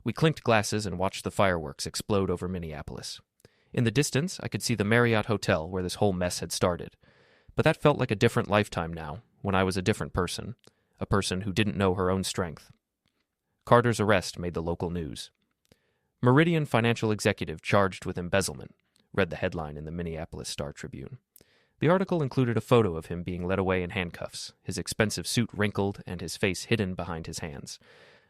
We clinked glasses and watched the fireworks explode over Minneapolis. In the distance, I could see the Marriott Hotel where this whole mess had started. But that felt like a different lifetime now, when I was a different person, a person who didn't know her own strength. Carter's arrest made the local news. "Meridian financial executive charged with embezzlement," read the headline in the Minneapolis Star-Tribune. The article included a photo of him being led away in handcuffs, his expensive suit wrinkled and his face hidden behind his hands.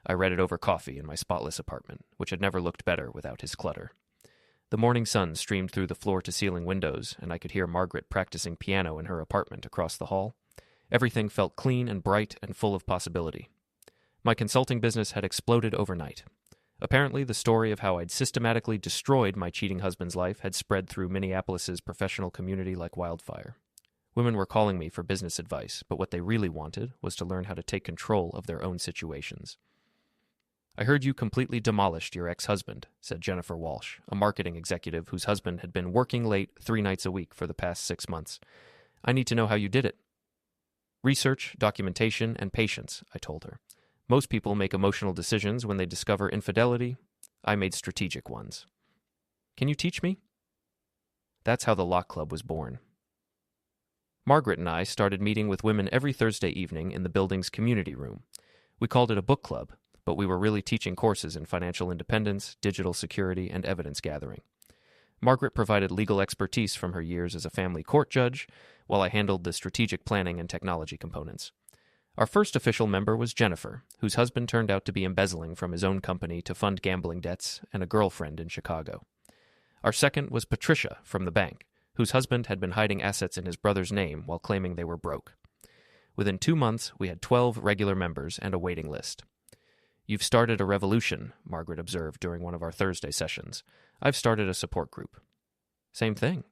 I read it over coffee in my spotless apartment, which had never looked better without his clutter. The morning sun streamed through the floor-to-ceiling windows, and I could hear Margaret practicing piano in her apartment across the hall. Everything felt clean and bright and full of possibility. My consulting business had exploded overnight. Apparently, the story of how I'd systematically destroyed my cheating husband's life had spread through Minneapolis's professional community like wildfire. Women were calling me for business advice, but what they really wanted was to learn how to take control of their own situations. "I heard you completely demolished your ex-husband," said Jennifer Walsh, a marketing executive whose husband had been working late 3 nights a week for the past 6 months. "I need to know how you did it." "Research, documentation, and patience," I told her. "Most people make emotional decisions when they discover infidelity. I made strategic ones." "Can you teach me?" That's how the Lock Club was born. Margaret and I started meeting with women every Thursday evening in the building's community room. We called it a book club, but we were really teaching courses in financial independence, digital security, and evidence gathering. Margaret provided legal expertise from her years as a family court judge, while I handled the strategic planning and technology components. Our first official member was Jennifer, whose husband turned out to be embezzling from his own company to fund gambling debts and a girlfriend in Chicago. Our second was Patricia from the bank, whose husband had been hiding assets in his brother's name while claiming they were broke. Within 2 months, we had 12 regular members and a waiting list. "You've started a revolution," Margaret observed during one of our Thursday sessions. "I've started a support group." Same thing.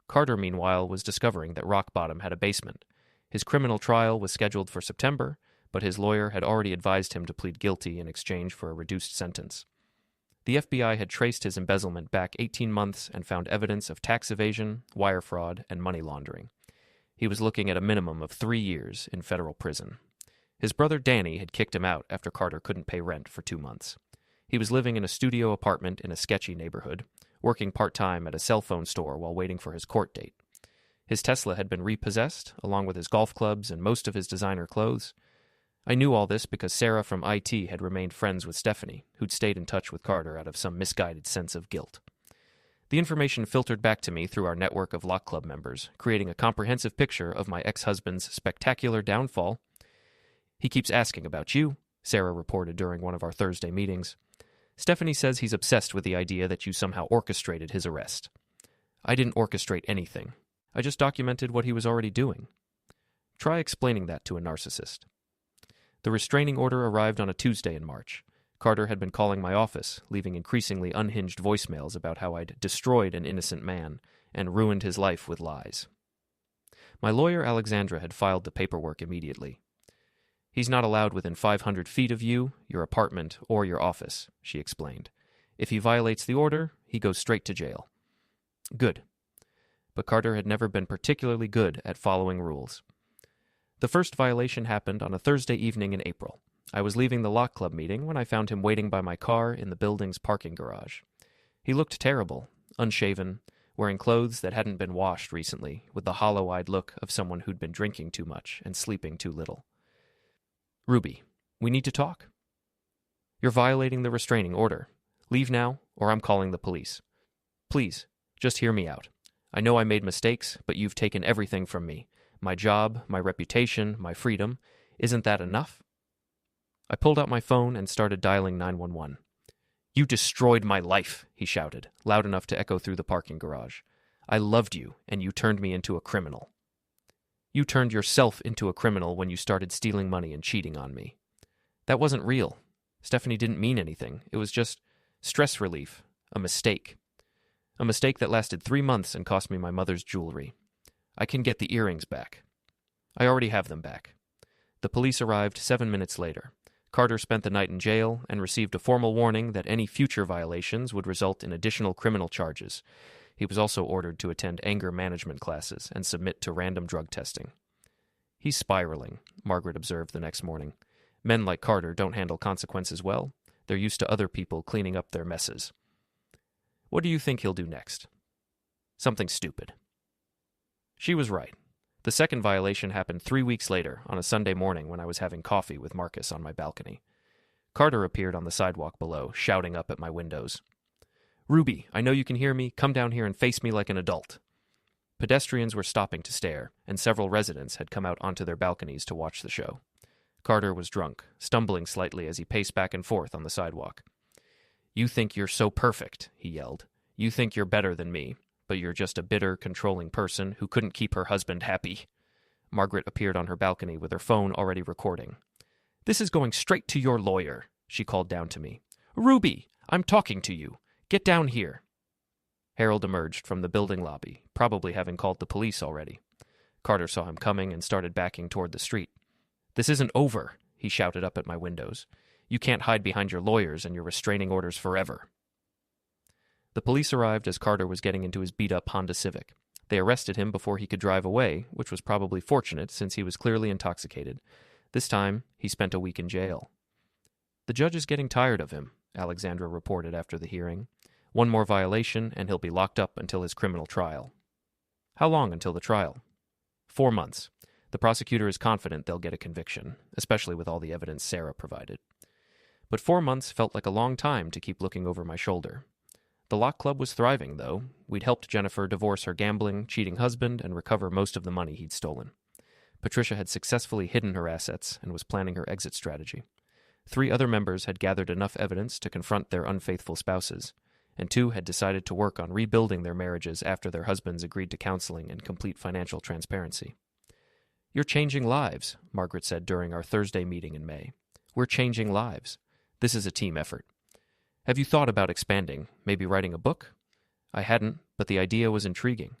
Carter, meanwhile, was discovering that rock bottom had a basement. His criminal trial was scheduled for September, but his lawyer had already advised him to plead guilty in exchange for a reduced sentence. The FBI had traced his embezzlement back 18 months and found evidence of tax evasion, wire fraud, and money laundering. He was looking at a minimum of 3 years in federal prison. His brother Danny had kicked him out after Carter couldn't pay rent for 2 months. He was living in a studio apartment in a sketchy neighborhood, working part-time at a cell phone store while waiting for his court date. His Tesla had been repossessed, along with his golf clubs and most of his designer clothes. I knew all this because Sarah from IT had remained friends with Stephanie, who'd stayed in touch with Carter out of some misguided sense of guilt. The information filtered back to me through our network of lock club members, creating a comprehensive picture of my ex-husband's spectacular downfall. "He keeps asking about you," Sarah reported during one of our Thursday meetings. "Stephanie says he's obsessed with the idea that you somehow orchestrated his arrest." "I didn't orchestrate anything. I just documented what he was already doing." Try explaining that to a narcissist. The restraining order arrived on a Tuesday in March. Carter had been calling my office, leaving increasingly unhinged voicemails about how I'd destroyed an innocent man and ruined his life with lies. My lawyer, Alexandra, had filed the paperwork immediately. "He's not allowed within 500 feet of you, your apartment, or your office," she explained. "If he violates the order, he goes straight to jail." Good. But Carter had never been particularly good at following rules. The first violation happened on a Thursday evening in April. I was leaving the lock club meeting when I found him waiting by my car in the building's parking garage. He looked terrible, unshaven, wearing clothes that hadn't been washed recently, with the hollow-eyed look of someone who'd been drinking too much and sleeping too little. "Ruby, we need to talk." "You're violating the restraining order. Leave now, or I'm calling the police. Please, just hear me out. I know I made mistakes, but you've taken everything from me. My job, my reputation, my freedom. Isn't that enough?" I pulled out my phone and started dialing 911. "You destroyed my life," he shouted, loud enough to echo through the parking garage. "I loved you, and you turned me into a criminal." "You turned yourself into a criminal when you started stealing money and cheating on me." "That wasn't real. Stephanie didn't mean anything. It was just stress relief, a mistake. A mistake that lasted 3 months and cost me my mother's jewelry. I can get the earrings back. I already have them back." The police arrived 7 minutes later. Carter spent the night in jail and received a formal warning that any future violations would result in additional criminal charges. He was also ordered to attend anger management classes and submit to random drug testing. "He's spiraling," Margaret observed the next morning. "Men like Carter don't handle consequences well. They're used to other people cleaning up their messes." "What do you think he'll do next?" "Something stupid." She was right. The second violation happened 3 weeks later, on a Sunday morning when I was having coffee with Marcus on my balcony. Carter appeared on the sidewalk below, shouting up at my windows. "Ruby, I know you can hear me. Come down here and face me like an adult." Pedestrians were stopping to stare, and several residents had come out onto their balconies to watch the show. Carter was drunk, stumbling slightly as he paced back and forth on the sidewalk. "You think you're so perfect," he yelled. "You think you're better than me. But you're just a bitter, controlling person who couldn't keep her husband happy." Margaret appeared on her balcony with her phone already recording. "This is going straight to your lawyer," she called down to me. "Ruby, I'm talking to you. Get down here." Harold emerged from the building lobby, probably having called the police already. Carter saw him coming and started backing toward the street. "This isn't over," he shouted up at my windows. "You can't hide behind your lawyers and your restraining orders forever." The police arrived as Carter was getting into his beat-up Honda Civic. They arrested him before he could drive away, which was probably fortunate since he was clearly intoxicated. This time, he spent a week in jail. "The judge is getting tired of him," Alexandra reported after the hearing. "One more violation, and he'll be locked up until his criminal trial." "How long until the trial?" 4 months. The prosecutor is confident they'll get a conviction, especially with all the evidence Sarah provided. But 4 months felt like a long time to keep looking over my shoulder. The lock club was thriving, though. We'd helped Jennifer divorce her gambling, cheating husband and recover most of the money he'd stolen. Patricia had successfully hidden her assets and was planning her exit strategy. 3 other members had gathered enough evidence to confront their unfaithful spouses, and 2 had decided to work on rebuilding their marriages after their husbands agreed to counseling and complete financial transparency. "You're changing lives," Margaret said during our Thursday meeting in May. "We're changing lives. This is a team effort. Have you thought about expanding, maybe writing a book?" I hadn't, but the idea was intriguing.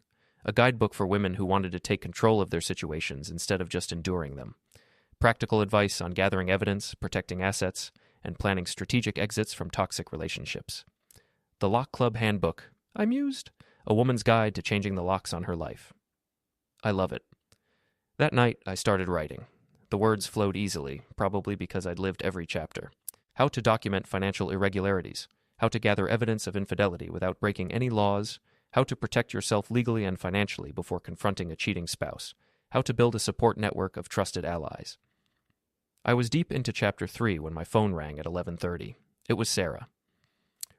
A guidebook for women who wanted to take control of their situations instead of just enduring them. Practical advice on gathering evidence, protecting assets, and planning strategic exits from toxic relationships. The Lock Club Handbook, I mused, a woman's guide to changing the locks on her life. I love it. That night, I started writing. The words flowed easily, probably because I'd lived every chapter. How to document financial irregularities, how to gather evidence of infidelity without breaking any laws, how to protect yourself legally and financially before confronting a cheating spouse, how to build a support network of trusted allies. I was deep into Chapter 3 when my phone rang at 11:30. It was Sarah.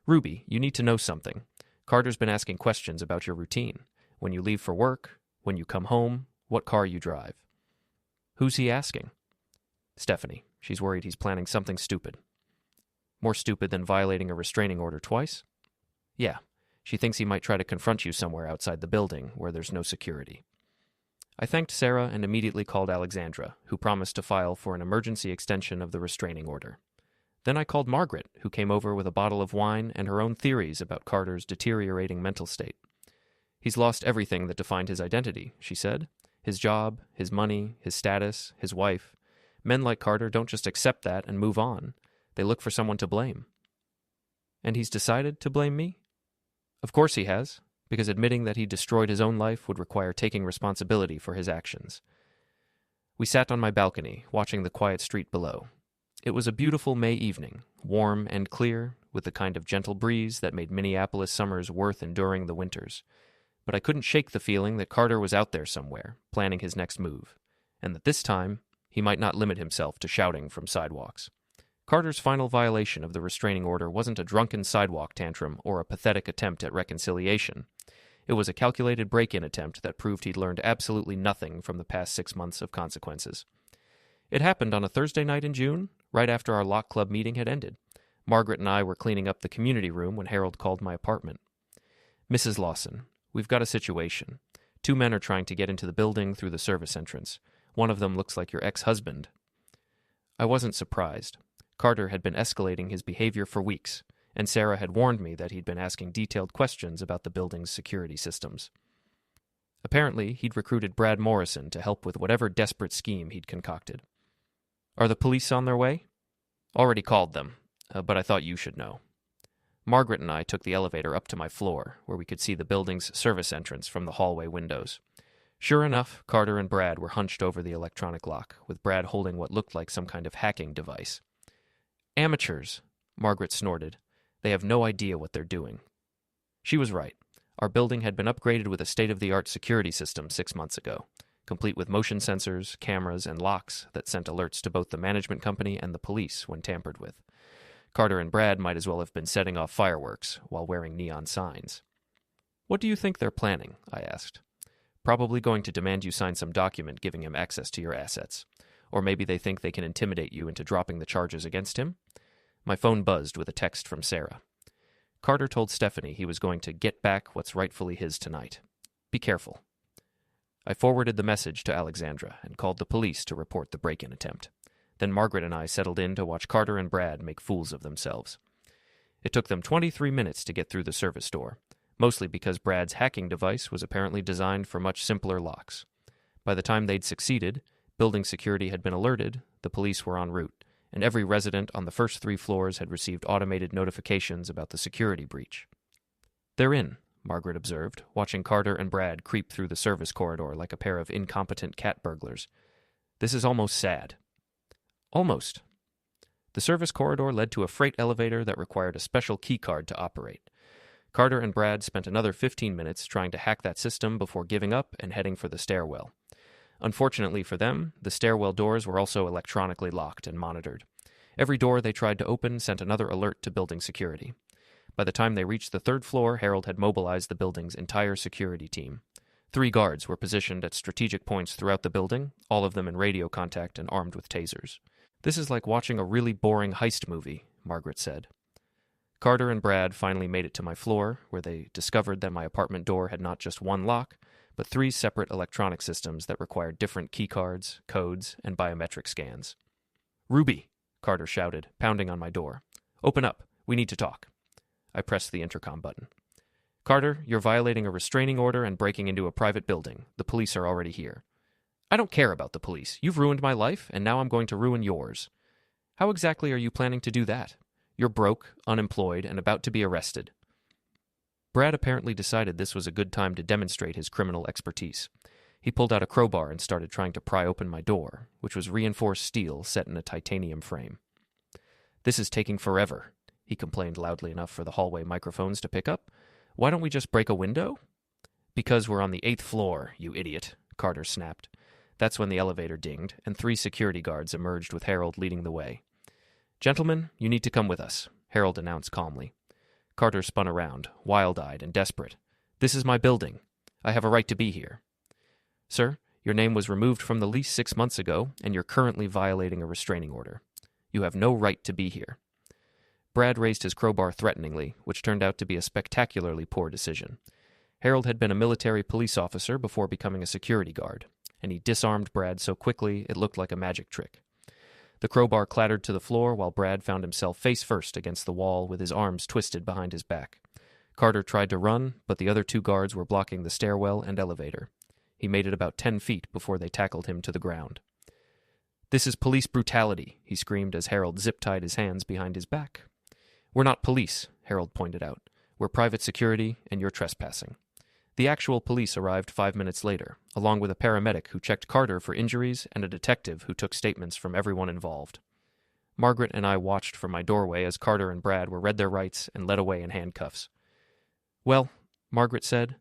"Ruby, you need to know something. Carter's been asking questions about your routine. When you leave for work, when you come home, what car you drive. Who's he asking? Stephanie. She's worried he's planning something stupid. More stupid than violating a restraining order twice? Yeah. She thinks he might try to confront you somewhere outside the building where there's no security. I thanked Sarah and immediately called Alexandra, who promised to file for an emergency extension of the restraining order. Then I called Margaret, who came over with a bottle of wine and her own theories about Carter's deteriorating mental state. He's lost everything that defined his identity, she said. His job, his money, his status, his wife. Men like Carter don't just accept that and move on. They look for someone to blame. And he's decided to blame me? Of course he has, because admitting that he destroyed his own life would require taking responsibility for his actions. We sat on my balcony, watching the quiet street below. It was a beautiful May evening, warm and clear, with the kind of gentle breeze that made Minneapolis summers worth enduring the winters. But I couldn't shake the feeling that Carter was out there somewhere, planning his next move, and that this time he might not limit himself to shouting from sidewalks. Carter's final violation of the restraining order wasn't a drunken sidewalk tantrum or a pathetic attempt at reconciliation. It was a calculated break-in attempt that proved he'd learned absolutely nothing from the past 6 months of consequences. It happened on a Thursday night in June, right after our lock club meeting had ended. Margaret and I were cleaning up the community room when Harold called my apartment. Mrs. Lawson, we've got a situation. 2 men are trying to get into the building through the service entrance. One of them looks like your ex-husband. I wasn't surprised. Carter had been escalating his behavior for weeks, and Sarah had warned me that he'd been asking detailed questions about the building's security systems. Apparently, he'd recruited Brad Morrison to help with whatever desperate scheme he'd concocted. Are the police on their way? Already called them, but I thought you should know. Margaret and I took the elevator up to my floor, where we could see the building's service entrance from the hallway windows. Sure enough, Carter and Brad were hunched over the electronic lock, with Brad holding what looked like some kind of hacking device. Amateurs, Margaret snorted. They have no idea what they're doing. She was right. Our building had been upgraded with a state-of-the-art security system 6 months ago, complete with motion sensors, cameras, and locks that sent alerts to both the management company and the police when tampered with. Carter and Brad might as well have been setting off fireworks while wearing neon signs. What do you think they're planning? I asked. Probably going to demand you sign some document giving him access to your assets. Or maybe they think they can intimidate you into dropping the charges against him? My phone buzzed with a text from Sarah. Carter told Stephanie he was going to get back what's rightfully his tonight. Be careful. I forwarded the message to Alexandra and called the police to report the break-in attempt. Then Margaret and I settled in to watch Carter and Brad make fools of themselves. It took them 23 minutes to get through the service door, mostly because Brad's hacking device was apparently designed for much simpler locks. By the time they'd succeeded, building security had been alerted, the police were en route, and every resident on the first 3 floors had received automated notifications about the security breach. They're in, Margaret observed, watching Carter and Brad creep through the service corridor like a pair of incompetent cat burglars. This is almost sad. Almost. The service corridor led to a freight elevator that required a special key card to operate. Carter and Brad spent another 15 minutes trying to hack that system before giving up and heading for the stairwell. Unfortunately for them, the stairwell doors were also electronically locked and monitored. Every door they tried to open sent another alert to building security. By the time they reached the 3rd floor, Harold had mobilized the building's entire security team. 3 guards were positioned at strategic points throughout the building, all of them in radio contact and armed with tasers. This is like watching a really boring heist movie, Margaret said. Carter and Brad finally made it to my floor, where they discovered that my apartment door had not just one lock, but 3 separate electronic systems that required different keycards, codes, and biometric scans. "Ruby!" Carter shouted, pounding on my door. "Open up. We need to talk." I pressed the intercom button. "Carter, you're violating a restraining order and breaking into a private building. The police are already here." "I don't care about the police. You've ruined my life, and now I'm going to ruin yours." "How exactly are you planning to do that? You're broke, unemployed, and about to be arrested." Brad apparently decided this was a good time to demonstrate his criminal expertise. He pulled out a crowbar and started trying to pry open my door, which was reinforced steel set in a titanium frame. "This is taking forever," he complained loudly enough for the hallway microphones to pick up. "Why don't we just break a window?" "Because we're on the 8th floor, you idiot," Carter snapped. That's when the elevator dinged, and 3 security guards emerged with Harold leading the way. "Gentlemen, you need to come with us," Harold announced calmly. Carter spun around, wild-eyed and desperate. "This is my building. I have a right to be here." "Sir, your name was removed from the lease 6 months ago, and you're currently violating a restraining order. You have no right to be here." Brad raised his crowbar threateningly, which turned out to be a spectacularly poor decision. Harold had been a military police officer before becoming a security guard, and he disarmed Brad so quickly it looked like a magic trick. The crowbar clattered to the floor while Brad found himself face first against the wall with his arms twisted behind his back. Carter tried to run, but the other 2 guards were blocking the stairwell and elevator. He made it about 10 feet before they tackled him to the ground. "This is police brutality," he screamed as Harold zip-tied his hands behind his back. "We're not police," Harold pointed out. "We're private security, and you're trespassing." The actual police arrived 5 minutes later, along with a paramedic who checked Carter for injuries and a detective who took statements from everyone involved. Margaret and I watched from my doorway as Carter and Brad were read their rights and led away in handcuffs. "Well," Margaret said,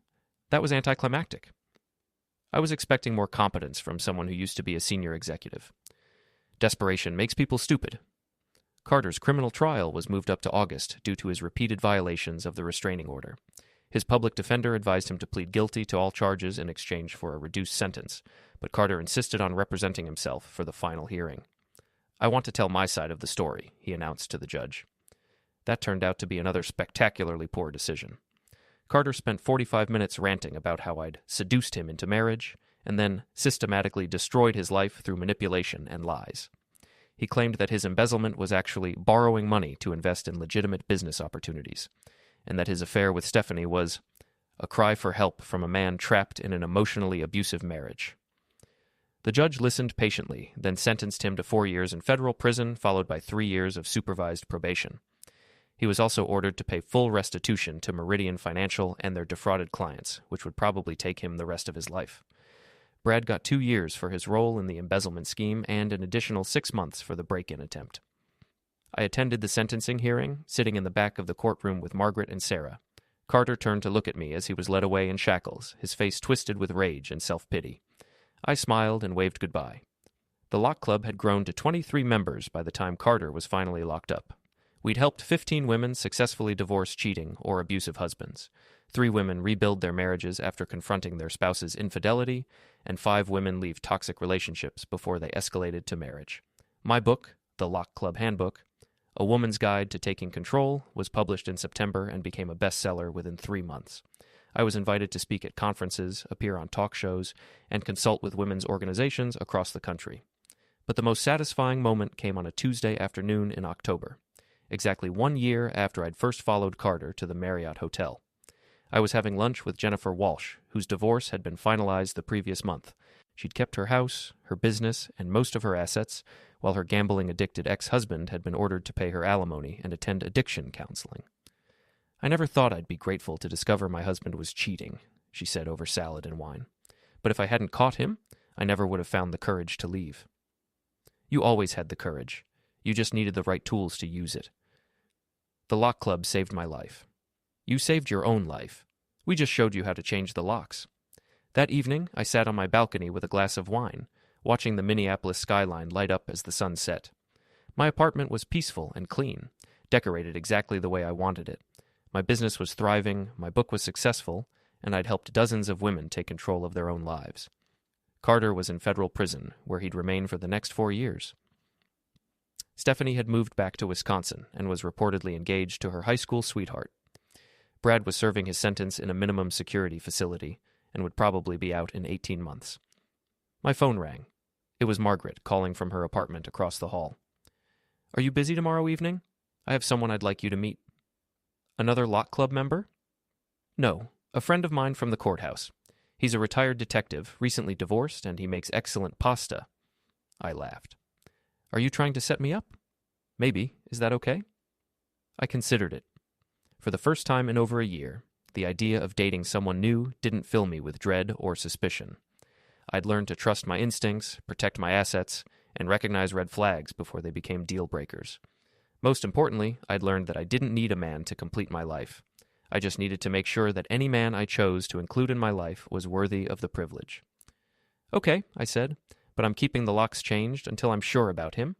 "that was anticlimactic. I was expecting more competence from someone who used to be a senior executive. Desperation makes people stupid." Carter's criminal trial was moved up to August due to his repeated violations of the restraining order. His public defender advised him to plead guilty to all charges in exchange for a reduced sentence, but Carter insisted on representing himself for the final hearing. "I want to tell my side of the story," he announced to the judge. That turned out to be another spectacularly poor decision. Carter spent 45 minutes ranting about how I'd seduced him into marriage, and then systematically destroyed his life through manipulation and lies. He claimed that his embezzlement was actually borrowing money to invest in legitimate business opportunities, and that his affair with Stephanie was a cry for help from a man trapped in an emotionally abusive marriage. The judge listened patiently, then sentenced him to 4 years in federal prison, followed by 3 years of supervised probation. He was also ordered to pay full restitution to Meridian Financial and their defrauded clients, which would probably take him the rest of his life. Brad got 2 years for his role in the embezzlement scheme and an additional 6 months for the break-in attempt. I attended the sentencing hearing, sitting in the back of the courtroom with Margaret and Sarah. Carter turned to look at me as he was led away in shackles, his face twisted with rage and self-pity. I smiled and waved goodbye. The Lock Club had grown to 23 members by the time Carter was finally locked up. We'd helped 15 women successfully divorce cheating or abusive husbands. 3 women rebuild their marriages after confronting their spouse's infidelity, and 5 women leave toxic relationships before they escalated to marriage. My book, The Lock Club Handbook, A Woman's Guide to Taking Control, was published in September and became a bestseller within 3 months. I was invited to speak at conferences, appear on talk shows, and consult with women's organizations across the country. But the most satisfying moment came on a Tuesday afternoon in October, exactly 1 year after I'd first followed Carter to the Marriott Hotel. I was having lunch with Jennifer Walsh, whose divorce had been finalized the previous month. She'd kept her house, her business, and most of her assets, while her gambling-addicted ex-husband had been ordered to pay her alimony and attend addiction counseling. "I never thought I'd be grateful to discover my husband was cheating," she said over salad and wine. "But if I hadn't caught him, I never would have found the courage to leave." "You always had the courage. You just needed the right tools to use it. The Lock Club saved my life. You saved your own life. We just showed you how to change the locks." That evening, I sat on my balcony with a glass of wine, watching the Minneapolis skyline light up as the sun set. My apartment was peaceful and clean, decorated exactly the way I wanted it. My business was thriving, my book was successful, and I'd helped dozens of women take control of their own lives. Carter was in federal prison, where he'd remain for the next 4 years. Stephanie had moved back to Wisconsin and was reportedly engaged to her high school sweetheart. Brad was serving his sentence in a minimum security facility and would probably be out in 18 months. My phone rang. It was Margaret calling from her apartment across the hall. "Are you busy tomorrow evening? I have someone I'd like you to meet." "Another Lock Club member?" "No, a friend of mine from the courthouse. He's a retired detective, recently divorced, and he makes excellent pasta." I laughed. "Are you trying to set me up?" "Maybe. Is that okay?" I considered it. For the first time in over a year, the idea of dating someone new didn't fill me with dread or suspicion. I'd learned to trust my instincts, protect my assets, and recognize red flags before they became deal breakers. Most importantly, I'd learned that I didn't need a man to complete my life. I just needed to make sure that any man I chose to include in my life was worthy of the privilege. "Okay," I said, "but I'm keeping the locks changed until I'm sure about him."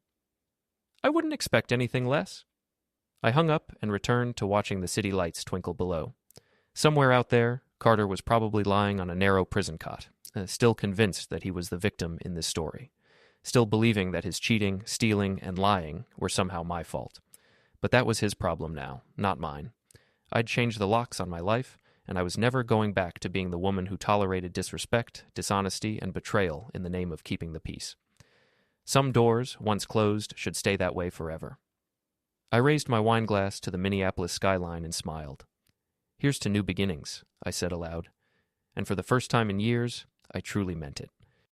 "I wouldn't expect anything less." I hung up and returned to watching the city lights twinkle below. Somewhere out there, Carter was probably lying on a narrow prison cot, still convinced that he was the victim in this story, still believing that his cheating, stealing, and lying were somehow my fault. But that was his problem now, not mine. I'd changed the locks on my life, and I was never going back to being the woman who tolerated disrespect, dishonesty, and betrayal in the name of keeping the peace. Some doors, once closed, should stay that way forever. I raised my wine glass to the Minneapolis skyline and smiled. "Here's to new beginnings," I said aloud. And for the first time in years, I truly meant it.